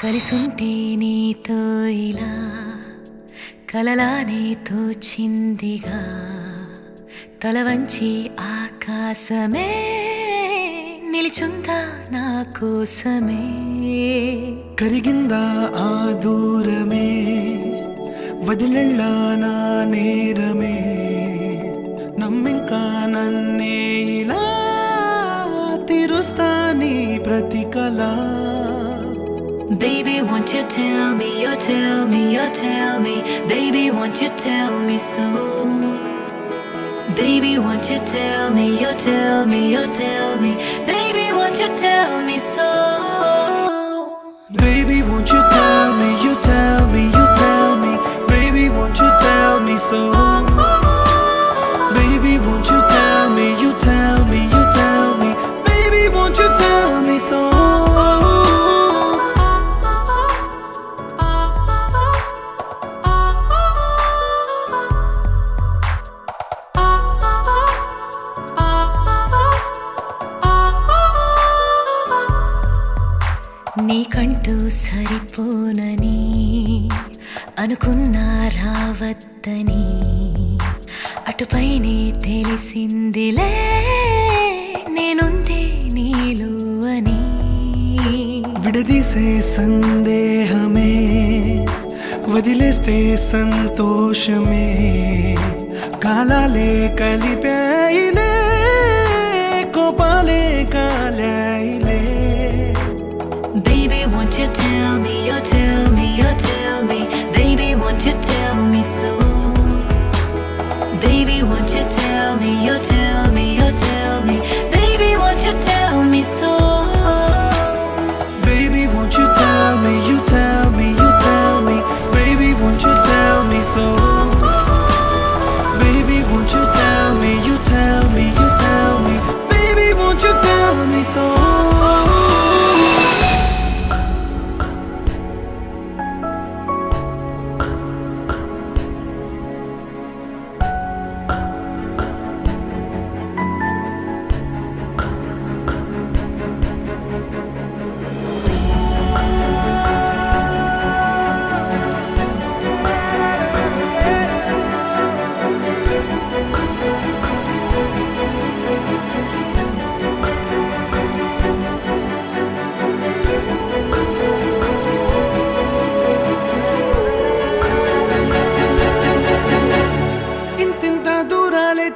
కలిసుంటే నీతో ఇలా కలలానే తోచిందిగా తల వంచి ఆకాశమే నిలిచుందా నా కోసమే కరిగిందా ఆ దూరమే వదిలెళ్ళా నా నేరమే నమ్మింకా నన్నే ఇలా తీరుస్తా నీ ప్రతి కళ Baby, won't you tell me, you tell me, you tell me Baby, won't you tell me so Baby, won't you tell me, you tell me, you tell me Baby, won't you tell me so Baby, won't you tell me, you tell me, you tell me Baby, won't you tell me so Baby, won't you tell me, you tell me, you tell me Baby, won't you tell me so నీకంటూ సరిపోనని అనుకున్నా రావద్దని అటుపైనే తెలిసిందిలే నేనుందే నీలో అని విడదీసే సందేహమే వదిలేస్తే సంతోషమే కాలాలే కలిపాయిలే కోపాలే కాలాయిలే Baby, won't you tell me, you tell me, you tell me Baby, won't you tell me so Baby, won't you tell me, you tell me, you tell me Baby, won't you tell me so Baby, won't you tell me, you tell me, you tell me Baby, won't you tell me so Baby, won't you tell me, you tell me, you tell me Baby, won't you tell me so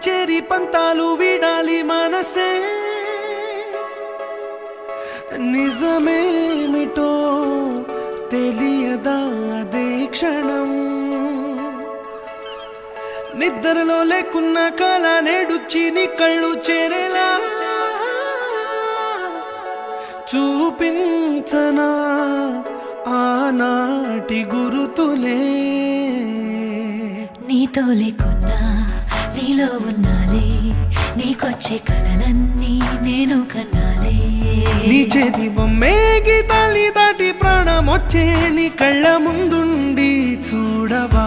చేరి పంతాలు వీడాలి మనసే నిజమేమిటో తెలియదా అదే క్షణం నిద్రలో లేకున్న కాల నేడుచ్చి నీ కళ్ళు చేరేలా చూపించనా ఆనాటి గురుతులే నీతో లేకున్నా నీలో ఉన్నాలే నీకొచ్చే కలలన్నీ నేను కన్నాలే నీ చేతి బొమ్మే గీతాల్ని దాటి ప్రాణం వచ్చే నీ కళ్ళ ముందుండి చూడవా